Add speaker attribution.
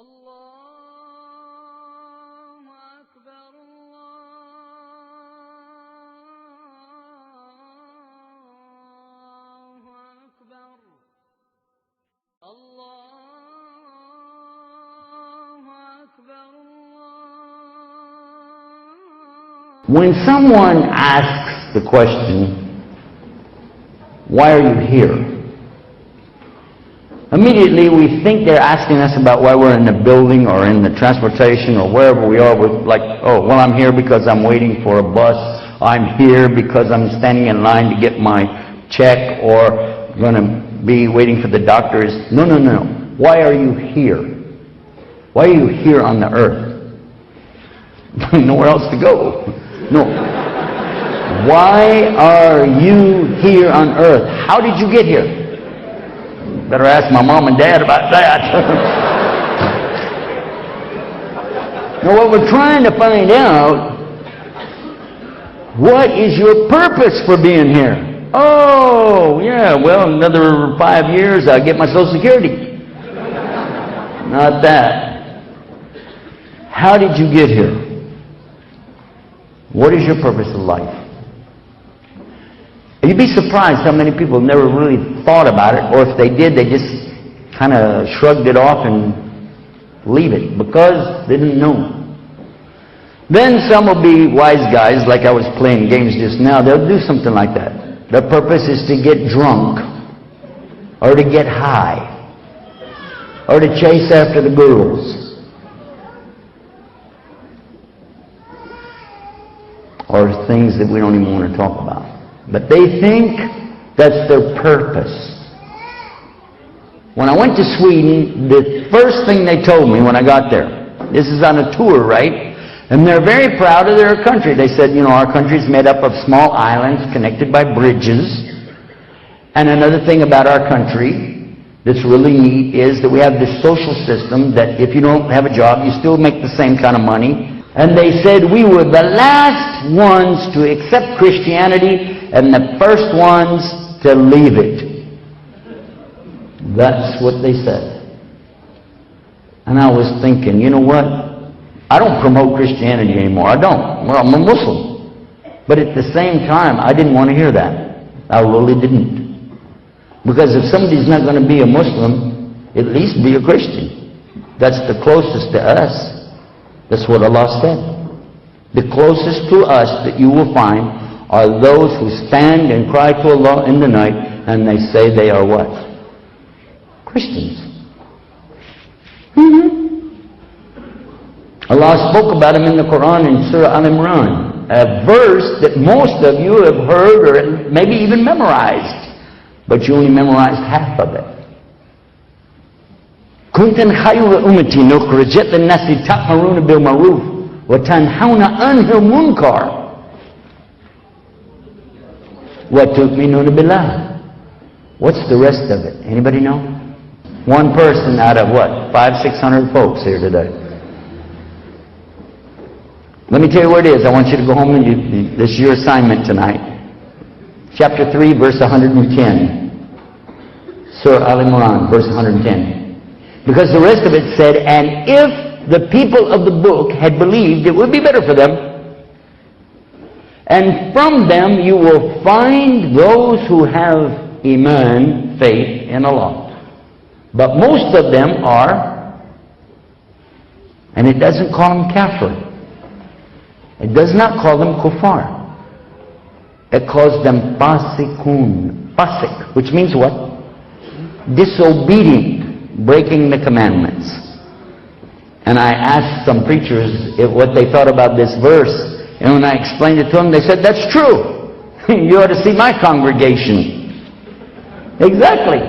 Speaker 1: Allahu Akbar, Allahu Akbar, Allahu Akbar, Allah.
Speaker 2: When someone asks the question, why are you here? Immediately we think they're asking us about why we're in the building or in the transportation or wherever we are. We're like, oh, well, I'm here because I'm waiting for a bus. I'm here because I'm standing in line to get my check, or going to be waiting for the doctors. No, no, no. Why are you here? Why are you here on the earth? Nowhere else to go. No. Why are you here on earth? How did you get here? Better ask my mom and dad about that. Now what we're trying to find out, what is your purpose for being here? Oh, yeah, well, another 5 years I'll get my Social Security. Not that. How did you get here? What is your purpose of life? You'd be surprised how many people have never really thought about it, or if they did, they just kind of shrugged it off and leave it because they didn't know. Then some will be wise guys, like I was playing games just now. They'll do something like that. Their purpose is to get drunk, or to get high, or to chase after the girls, or things that we don't even want to talk about. But they think that's their purpose. When I went to Sweden, the first thing they told me when I got there, this is on a tour, right? And they're very proud of their country. They said, you know, our country's made up of small islands connected by bridges. And another thing about our country that's really neat is that we have this social system that if you don't have a job, you still make the same kind of money. And they said we were the last ones to accept Christianity and the first ones to leave it. That's what they said. And I was thinking, you know what? I don't promote Christianity anymore. I don't. Well, I'm a Muslim. But at the same time, I didn't want to hear that. I really didn't. Because if somebody's not going to be a Muslim, at least be a Christian. That's the closest to us. That's what Allah said. The closest to us that you will find are those who stand and cry to Allah in the night, and they say they are what? Christians. Allah spoke about them in the Quran in Surah Al-Imran, a verse that most of you have heard or maybe even memorized, but you only memorized half of it. كنتم خير أمة أخرجت للناس تأمرون بالمعروف وتنهون عن المنكر وتؤمنون بالله. What's the rest of it? Anybody know? One person out of what? 500-600 folks here today. Let me tell you what it is. I want you to go home and this is your assignment tonight. Chapter 3, verse 110. Surah Al-Imran, verse 110. Because the rest of it said, and if the people of the book had believed, it would be better for them. And from them you will find those who have iman, faith in Allah. But most of them are, and it doesn't call them kafir. It does not call them kuffar. It calls them fasikun. Fasik, which means what? Disobedient. Breaking the commandments. And I asked some preachers what they thought about this verse, and when I explained it to them, they said, that's true. You ought to see my congregation. Exactly.